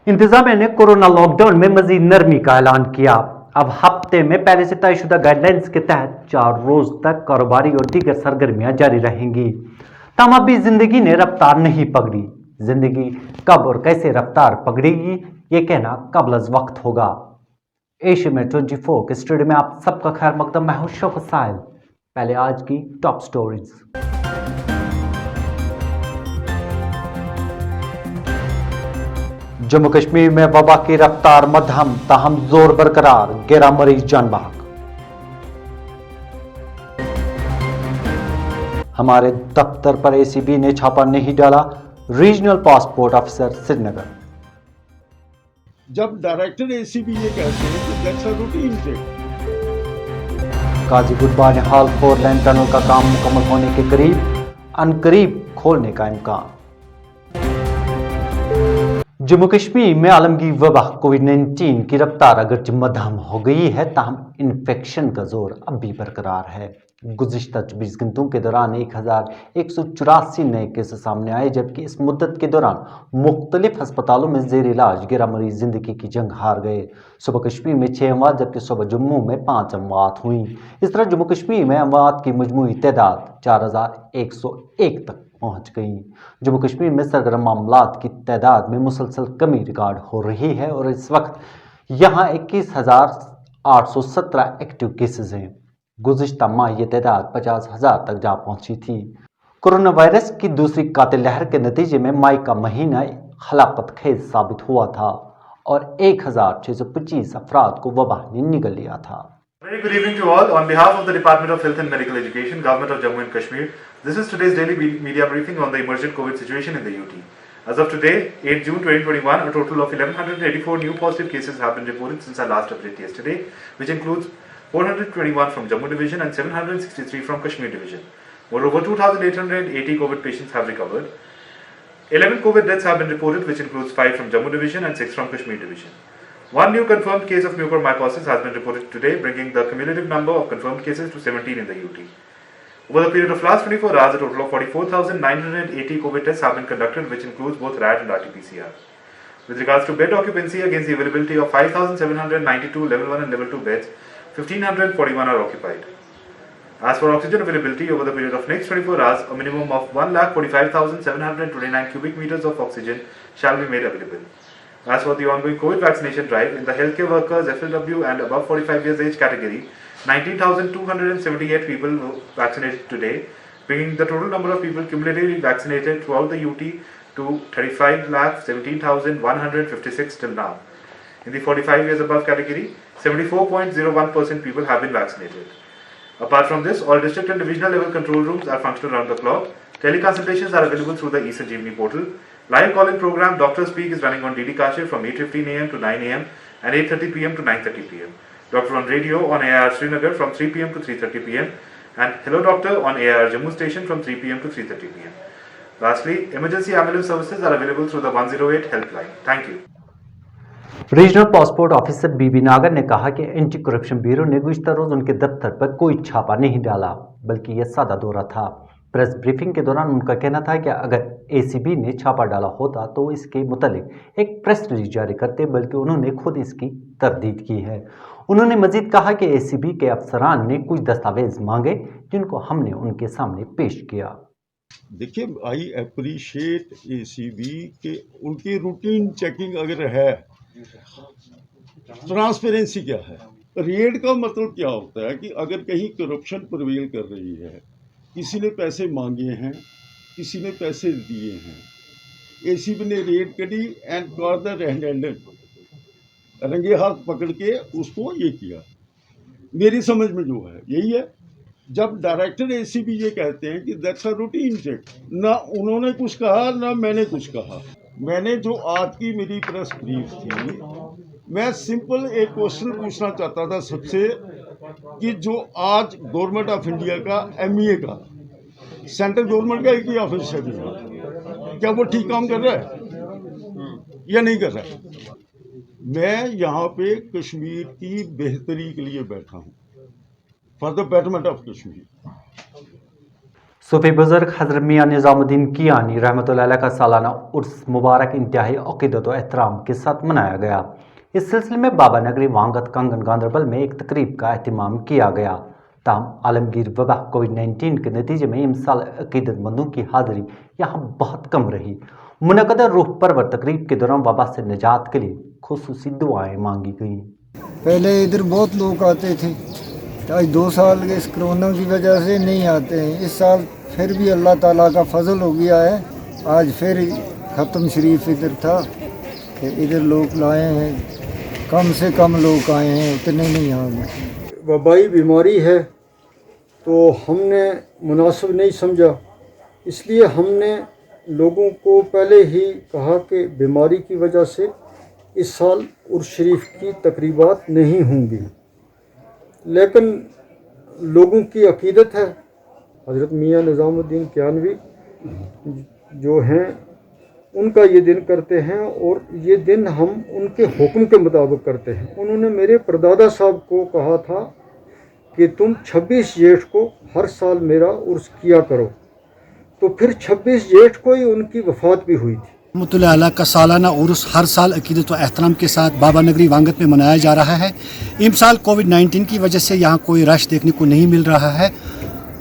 इंतजामिया ने corona lockdown में मजीद नरमी का ऐलान किया। अब हफ्ते में पहले से तयशुदा गाइडलाइंस के तहत 4 रोज तक कारोबारी और दीगर सरगर्मियां जारी रहेंगी। तब अब भी जिंदगी ने रफ्तार नहीं पकड़ी। जिंदगी कब और कैसे रफ्तार पकड़ेगी ये कहना कबल वक्त होगा। एशिया में 24 के स्टूडियो में आप सबका खैर मकदम, मैं हूं शौकत साहिल। पहले आज की टॉप स्टोरीज। जम्मू कश्मीर में वबा की रफ्तार मध्यम ताहम जोर बरकरार, 11 मरीज जान बहक। हमारे दफ्तर पर एसीबी ने छापा नहीं डाला, रीजनल पासपोर्ट ऑफिसर श्रीनगर। जब डायरेक्टर एसीबी ये कहते हैं कि that's a routine check. Qazigund Banihal 4 lane tunnel का काम मुकम्मल होने के करीब, अनकरीब खोलने का इम्कान। जम्मू कश्मीर में आलमगी वबा कोविड-19 की रफ्तार अगरचे मध्यम हो गई है, ताहम इन्फेक्शन का जोर अब भी बरकरार है। गुज़िश्ता 24 घंटों के दौरान 1184 नए केस सामने आए, जबकि इस मुद्दत के दौरान मुख्तलिफ अस्पतालों में जेर इलाज 11 मरीज जिंदगी की जंग हार गए। सुबह कश्मीर में 6 अमवात, जबकि सुबह जम्मू में 5 अमवात हुई। इस तरह जम्मू कश्मीर में अमवात की मजमूई तादाद 4101 तक पहुंच गई। जम्मू कश्मीर में सरगर्म मामलात की तादाद में मुसलसल कमी रिकॉर्ड हो रही है और इस वक्त यहाँ 21,817 एक्टिव केसेस हैं। गुज़िश्ता माह ये तादाद 50,000 तक जा पहुंची थी। कोरोना वायरस की दूसरी कातिल लहर के नतीजे में मई का महीना हलाकत खेज साबित हुआ था और 1,625 अफराद को वबा ने निगल लिया था। Very good evening to all. On behalf of the Department of Health and Medical Education, Government of Jammu and Kashmir, this is today's daily media briefing on the emergent COVID situation in the UT. As of today, 8 June 2021, a total of 1,184 new positive cases have been reported since our last update yesterday, which includes 421 from Jammu Division and 763 from Kashmir Division. Moreover, 2,880 COVID patients have recovered. 11 COVID deaths have been reported, which includes 5 from Jammu Division and 6 from Kashmir Division. One new confirmed case of mucormycosis has been reported today, bringing the cumulative number of confirmed cases to 17 in the UT. Over the period of last 24 hours, a total of 44,980 COVID tests have been conducted, which includes both RAT and RT-PCR. With regards to bed occupancy, against the availability of 5,792 level 1 and level 2 beds, 1,541 are occupied. As for oxygen availability, over the period of next 24 hours, a minimum of 1,45,729 cubic meters of oxygen shall be made available. As for the ongoing COVID vaccination drive, in the healthcare workers, FLW and above 45 years age category, 19,278 people were vaccinated today, bringing the total number of people cumulatively vaccinated throughout the UT to 35,17,156 till now. In the 45 years above category, 74.01% people have been vaccinated. Apart from this, all district and divisional level control rooms are functional around the clock. Teleconsultations are available through the eSanjeevani portal. Live call-in program Dr. Speak is running on DD Kashir from 8:15 AM to 9 AM and 8:30 PM to 9:30 PM. Doctor on radio on AIR Srinagar from 3 PM to 3:30 PM and Hello Doctor on AIR Jammu station from 3 PM to 3:30 PM. Lastly, emergency ambulance services are available through the 108 helpline. Thank you. Regional passport officer B B Nagar ने कहा कि anti corruption bureau ने गुज़िश्ता रोज उनके दफ्तर पर कोई छापा नहीं डाला, बल्कि यह सादा दौरा था। प्रेस ब्रीफिंग के दौरान उनका कहना था कि अगर एसीबी ने छापा डाला होता तो इसके मुतालिक एक प्रेस रिलीज जारी करते, बल्कि उन्होंने खुद इसकी तरदीद की है। उन्होंने मजीद कहा कि एसीबी के अफसरान ने कुछ दस्तावेज मांगे जिनको हमने उनके सामने पेश किया। देखिए, आई अप्रिशिएट एसीबी के उनकी रूटीन चेकिंग अगर है, ट्रांसपेरेंसी क्या है, रेड का मतलब क्या होता है कि अगर कहीं करप्शन प्रिवेल कर रही है, किसी ने पैसे मांगे हैं, किसी ने पैसे दिए हैं, एसीबी ने रेड करी and got the red handed, रंगे हाथ पकड़ के उसको ये किया। मेरी समझ में जो है यही है। जब डायरेक्टर एसीबी ये कहते हैं कि दैट्स अ रूटीन चेक, ना उन्होंने कुछ कहा ना मैंने कुछ कहा। मैंने जो आज की मेरी प्रेस ब्रीफ थी, मैं सिंपल एक क्वेश्चन पूछना चाहता था सबसे कि जो आज गवर्नमेंट ऑफ इंडिया का एमईए का सेंट्रल गवर्नमेंट का एक ही ऑफिस है, क्या वो ठीक काम कर रहा है या नहीं कर रहा है? मैं यहाँ पे कश्मीर की बेहतरी के लिए बैठा हूँ, for the betterment of Kashmir. सूफी बुजुर्ग हज़रत मियाँ निज़ामुद्दीन कियानी रहमतुल्लाह अलैह का सालाना उर्स मुबारक इंतहाई अक़ीदत व एहतराम के साथ मनाया गया। इस सिलसिले में बाबा नगरी वांगत कंगन गांधरबल में एक तकरीब का एहतमाम किया गया। ताहम आलमगीर वबा कोविड-19 के नतीजे में इमसाल अक़ीदतमंदों की हाज़िरी यहाँ बहुत कम रही। मुनक़दा रूह परवर तकरीब के दौरान वबा से निजात के लिए खुसूसी दुआएं मांगी गईं। पहले इधर बहुत लोग आते थे, आज 2 साल के इस कोरोना की वजह से नहीं आते हैं। इस साल फिर भी अल्लाह ताला का फजल हो गया है, आज फिर ख़त्म शरीफ इधर था कि इधर लोग लाए हैं, कम से कम लोग आए हैं, उतने नहीं आ गए। वबाई बीमारी है तो हमने मुनासिब नहीं समझा, इसलिए हमने लोगों को पहले ही कहा कि बीमारी की वजह से इस साल उर्स शरीफ की तकरीबात नहीं होंगी। लेकिन लोगों की अक़ीदत है, हज़रत मियाँ निज़ामुद्दीन कियानवी जो हैं उनका ये दिन करते हैं और ये दिन हम उनके हुक्म के मुताबिक करते हैं। उन्होंने मेरे परदादा साहब को कहा था कि तुम 26 जेठ को हर साल मेरा उर्स किया करो, तो फिर 26 जेठ को ही उनकी वफ़ात भी हुई थी। रहमतुल्लाह अलैह का सालाना उर्स हर साल अक़ीदत व एहतराम के साथ बाबा नगरी वांगत में मनाया जा रहा है। इमसाल कोविड-19 की वजह से यहाँ कोई रश देखने को नहीं मिल रहा है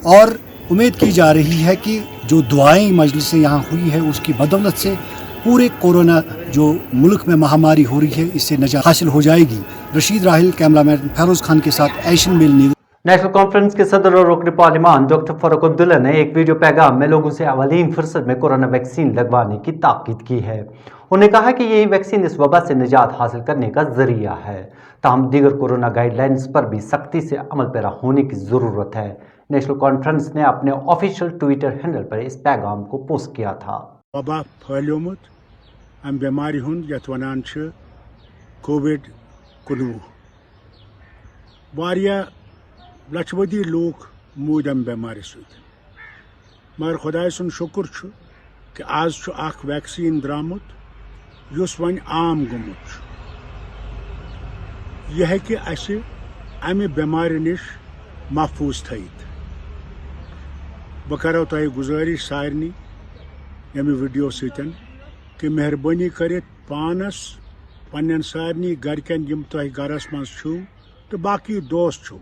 और उम्मीद की जा रही है कि जो दुआएं मजलिस से यहाँ हुई है उसकी बदौलत से पूरे कोरोना जो मुल्क में महामारी हो रही है इससे नजात हासिल हो जाएगी। रशीद राहिल, कैमरामैन फेरोज़ खान के साथ Asian mail news. National conference के सदर और रुकन पार्लिमान डॉक्टर फारूक अब्दुल्ला ने एक वीडियो पैगाम में लोगों से अवलीन फुर्सत में कोरोना वैक्सीन लगवाने की ताकीद की है। उन्होंने कहा कि यही वैक्सीन इस वबा से निजात हासिल करने का जरिया है। ताहम दीगर कोरोना गाइडलाइंस पर भी सख्ती से अमल पैरा होने की ज़रूरत है। नेशनल कॉन्फ्रेंस ने अपने ऑफिशियल ट्विटर हैंडल पर इस पैगाम को पोस्ट किया था। वबा फैलियोमुत अम बेमारी हुंद यथ वनान छ कोविड-19 वारिया लक्षवदी लोग मूद अम बेमारी सत मगर खुदाय सुन शुक्र छु कि आज छु अख वैक्सीन द्रामुत युस वन आम गुमुत छु। यह है कि असे अमि बेमारी निश महफूज थयित। बह करो तह गुजारिश सारनी यमि वीडियो सतन कि मेहरबानी करित पानस पन्न सारनी गरकन यम तह गरस मज छु तो बाकी दोस्त छु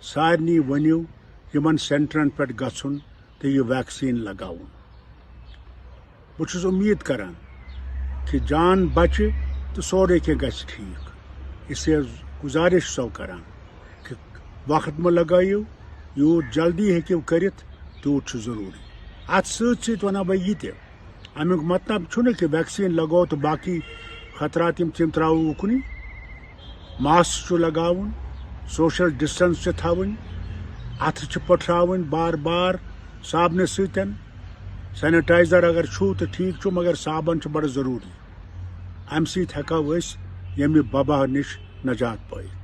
सारनी वनियो यमन सेंटरन पे गछुन तो यह वैक्सीन लगाउन। बहुत उम्मीद करान कि जान बचे तो सोरे के गछ ठीक। इससे गुजारिश सो करान कि वक्त में लगाइयो यूत जल्दी हेकिव करित तूत जरूरी। अत सत वन बह यह अमुक मतलब छुन कि वैक्सीन लगो तो बाकी खतरात तिम त्रो उकनी। मास्क लगावन, सोशल डिस्टेंस थवन, अथ पठावन बार बार साबन सतन, सैनिटाइजर अगर छू तो ठीक छू मगर साबन बड़ जरूरी। अम सको यमि वबा निश नजात पाइत।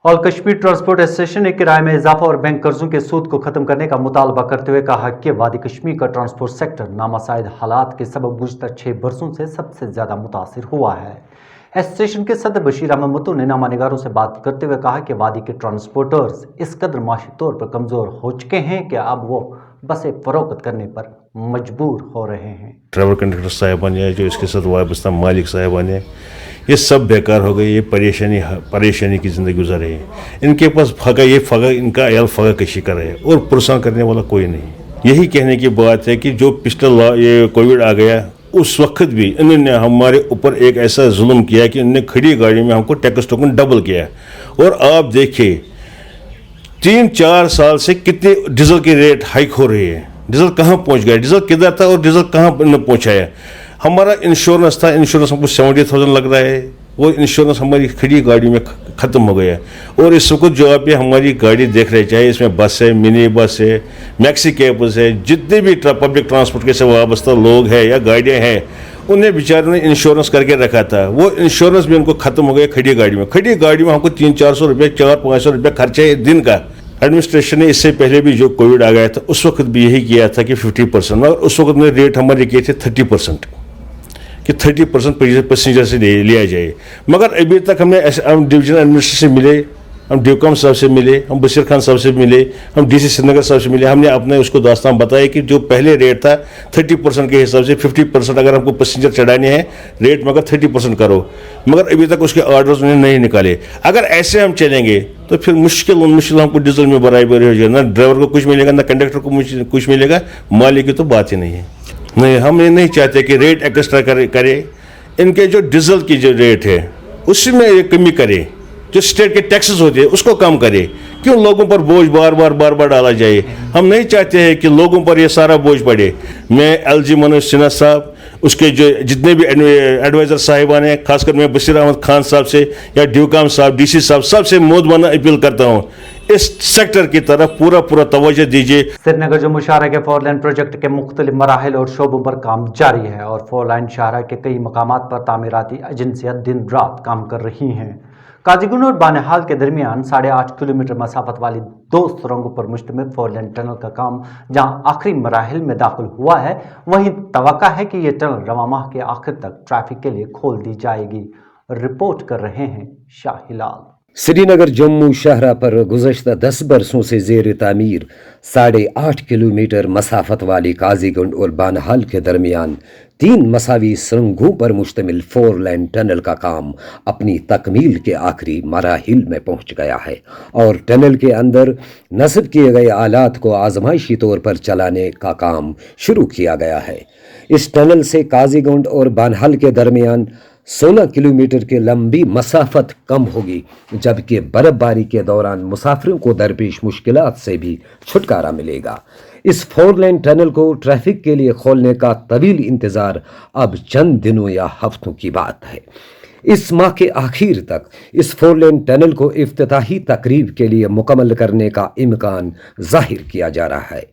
ऑल कश्मीर ट्रांसपोर्ट एसोसिएशन ने किराए में इजाफा और बैंक कर्जों के सूद को खत्म करने का मुतालबा करते हुए कहा कि वादी कश्मीर का ट्रांसपोर्ट सेक्टर नामासाइद हालात के सबब गुज़श्ता 6 बरसों से सबसे ज़्यादा मुतासिर हुआ है। एसोसिएशन के सदर बशीर अहमद मुत्तू ने नामानिगारों से बात करते हुए कहा कि वादी के ट्रांसपोर्टर्स इस कदर माशी तौर पर कमज़ोर हो चुके हैं कि अब वो बसें फरोख्त करने पर मजबूर हो रहे हैं। ड्राइवर कंडक्टर साहिबान या जो इसके साथ वाबस्ता मालिक साहिबान है, ये सब बेकार हो गए। ये परेशानी की ज़िंदगी गुजार रहे हैं। इनके पास इनका अयाल फगा कशी कर रहे हैं और पुरसान करने वाला कोई नहीं। यही कहने की बात है कि जो पिछला ये कोविड आ गया उस वक्त भी इन्होंने हमारे ऊपर एक ऐसा जुल्म किया कि इन्होंने खड़ी गाड़ी में हमको टैक्स टोकन डबल किया। और आप देखिए 3-4 साल से कितने डीजल के रेट हाइक हो रही है। डीजल कहाँ पहुँच गया, डीजल किधर था और डीजल कहाँ पहुँचाया। हमारा इंश्योरेंस था, इंश्योरेंस हमको 70,000 लग रहा है, वो इंश्योरेंस हमारी खड़ी गाड़ी में ख़त्म हो गया। और इस वक्त जो आप ये हमारी गाड़ी देख रहे, चाहे इसमें बस है, मिनी बस है, मैक्सी कैब्स है, जितने भी पब्लिक ट्रांसपोर्ट के से वाबस्ता लोग हैं या गाड़ियाँ हैं, उन्हें बेचारों ने इंश्योरेंस करके रखा था। वो इंश्योरेंस भी उनको ख़त्म हो गया खड़ी गाड़ी में। खड़ी गाड़ी में हमको 300-400 रुपये, 400-500 रुपये खर्चा है दिन का। एडमिनिस्ट्रेशन ने इससे पहले भी जो कोविड आ गया था उस वक्त भी यही किया था कि 50%, और उस वक्त में रेट हमारे किए थे 30%, कि 30% पैसेंजर से लिया जाए। मगर अभी तक हमने डिवीजनल एडमिनिस्ट्रेशन से मिले, हम ड्यूकम साहब से मिले, हम बशीर खान साहब से मिले, हम DC श्रीनगर साहब से मिले। हमने अपने उसको दास्तान बताया कि जो पहले रेट था 30% के हिसाब से 50% अगर हमको पैसेंजर चढ़ाने हैं रेट, मगर 30% करो, मगर अभी तक उसके ऑर्डर्स उन्होंने नहीं निकाले। अगर ऐसे हम चलेंगे तो फिर मुश्किल हमको डीजल में बराबर हो जाएगा, ना ड्राइवर को कुछ मिलेगा, ना कंडक्टर को कुछ मिलेगा, मालिक की तो बात ही नहीं है। नहीं, हम ये नहीं चाहते कि रेट एक्स्ट्रा करे। इनके जो डीजल की जो रेट है उसमें ये कमी करे, जो स्टेट के टैक्सेस होते हैं उसको कम करे। क्यों लोगों पर बोझ बार बार डाला जाए? हम नहीं चाहते हैं कि लोगों पर ये सारा बोझ पड़े। मैं LG मनोज सिन्हा साहब, उसके जो जितने भी एडवाइज़र साहिबान हैं, खासकर मैं बशीर अहमद खान साहब से या ड्यूकाम साहब, DC साहब, सबसे मोदबाना अपील करता हूँ, इस सेक्टर की तरफ पूरा तवज्जो दीजिए। श्रीनगर जम्मू शाहरा के 4 लेन प्रोजेक्ट के मुख्तलिफ मराहिल और शोबों पर काम जारी है और 4 लाइन शाहरा के कई मकामात पर तामीराती एजेंसियां दिन रात काम कर रही हैं। काजीगुंड और बानिहाल के दरमियान 8.5 किलोमीटर मसाफत वाली 2 सुरंगों पर मुश्तमिल 4 लेन टनल का काम जहां आखिरी मराहिल में दाखिल हुआ है, वहीं तवक्का है कि यह टनल रवां माह के आखिर तक ट्रैफिक के लिए खोल दी जाएगी। रिपोर्ट कर रहे हैं शाहिलाल। श्रीनगर जम्मू शाहरा पर गुज़श्ता 10 बरसों से ज़ेर तामीर 8.5 किलोमीटर मसाफत वाली काजीगुंड और बानहाल के दरमियान 3 मसावी सुरंगों पर मुश्तमिल 4 लेन टनल का काम अपनी तकमील के आखिरी मराहिल में पहुंच गया है और टनल के अंदर नस्ब किए गए आलात को आजमाइशी तौर पर चलाने का काम शुरू किया गया है। इस टनल से काजीगुंड और बानहाल के दरमियान 16 किलोमीटर की लंबी मसाफत कम होगी, जबकि बर्फबारी के दौरान मुसाफिरों को दरपेश मुश्किलात से भी छुटकारा मिलेगा। इस 4 लेन टनल को ट्रैफिक के लिए खोलने का तवील इंतज़ार अब चंद दिनों या हफ्तों की बात है। इस माह के आखिर तक इस 4 लेन टनल को इफ्तिताही तकरीब के लिए मुकम्मल करने का इम्कान जाहिर किया जा रहा है।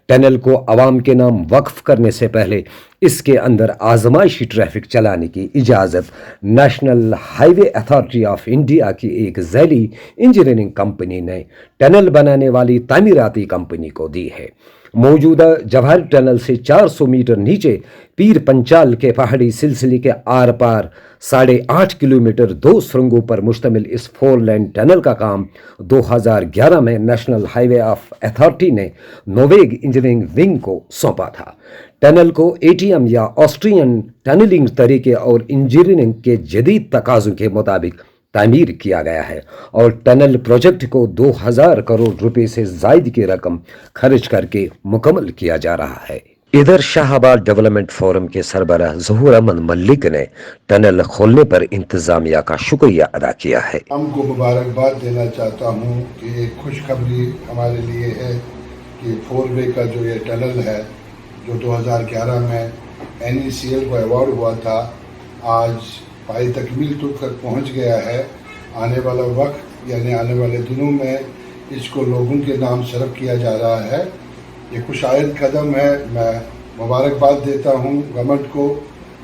टनल को अवाम के नाम वक्फ करने से पहले इसके अंदर आजमाइशी ट्रैफिक चलाने की इजाज़त national highway authority of India की एक ज़ैली इंजीनियरिंग कंपनी ने टनल बनाने वाली तामीराती कंपनी को दी है। मौजूदा जवाहर टनल से 400 मीटर नीचे पीर पंचाल के पहाड़ी सिलसिले के आर पार 8.5 किलोमीटर 2 सुरंगों पर मुश्तमिल इस 4 लेन टनल का काम 2011 में नेशनल हाईवे ऑफ अथॉरिटी ने नोवेग इंजीनियरिंग विंग को सौंपा था। टनल को ATM या ऑस्ट्रियन टनलिंग तरीके और इंजीनियरिंग के जदीद तकाज़ों के मुताबिक तामीर किया गया है और टनल प्रोजेक्ट को 2000 करोड़ रुपए से जायद की रकम खर्च करके मुकम्मल किया जा रहा है। इधर शाहबाद डेवलपमेंट फोरम के सरबराह ज़हूर अहमद मलिक ने टनल खोलने पर इंतजामिया का शुक्रिया अदा किया है। हमको मुबारकबाद देना चाहता हूँ कि एक खुशखबरी हमारे लिए है कि 4 वे का जो ये टनल है जो 2011 में NECL को अवार्ड हुआ था, आज पाई तकमील तक पहुँच गया है। आने वाला वक्त यानी आने वाले दिनों में इसको लोगों के नाम सर्व किया जा रहा है। ये खुशायद कदम है। मैं मुबारकबाद देता हूँ गवर्नमेंट को,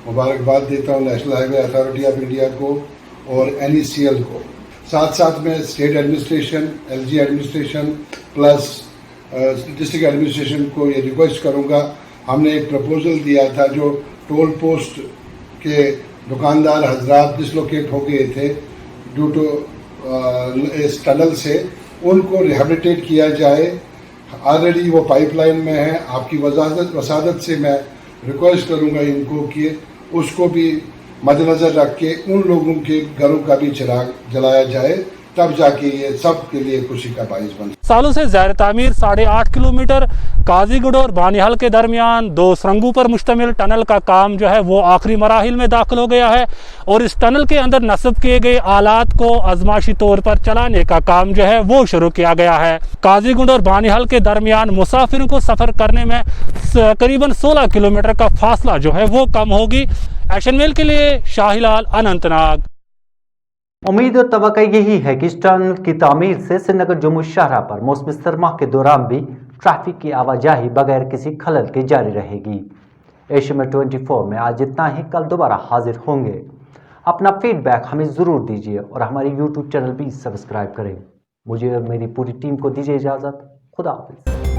मुबारकबाद देता हूँ national highway authority of India को और NECL को। साथ साथ में state administration, LG administration plus district administration को ये रिक्वेस्ट करूँगा, हमने एक प्रपोजल दिया था जो टोल पोस्ट के दुकानदार हजरात डिसलोकेट हो गए थे ड्यू टू इस टनल से, उनको रिहेबिलिटेट किया जाए। ऑलरेडी वो पाइपलाइन में है। आपकी वसादत से मैं रिक्वेस्ट करूंगा इनको कि उसको भी मद्देनज़र रख के उन लोगों के घरों का भी चिराग जलाया जाए, तब जाके ये सब के लिए खुशी का बाइस बन। सालों से ज़ैर तामीर 8.5 किलोमीटर काजीगुंड और बानिहाल के दरमियान 2 सुरंगों पर मुश्तमिल टनल का काम जो है वो आखिरी मराहिल में दाखिल हो गया है और इस टनल के अंदर नस्ब किए गए आलात को आजमाइशी तौर पर चलाने का काम जो है वो शुरू किया गया है। काजीगुंड और बानिहाल के दरमियान मुसाफिरों को सफ़र करने में करीबन 16 किलोमीटर का फासला जो है वो कम होगी। एक्शन मेल के लिए शाहिलाल, अनंतनाग। उम्मीद और तवक्को यही है कि इस टनल की तामीर से श्रीनगर जम्मू शाहरा पर मौसम सरमा के दौरान भी ट्रैफिक की आवाजाही बगैर किसी खलल के जारी रहेगी। एशिया 24 में आज इतना ही। कल दोबारा हाजिर होंगे। अपना फीडबैक हमें ज़रूर दीजिए और हमारे YouTube चैनल भी सब्सक्राइब करें। मुझे और मेरी पूरी टीम को दीजिए इजाज़त। खुदा हाफिज़।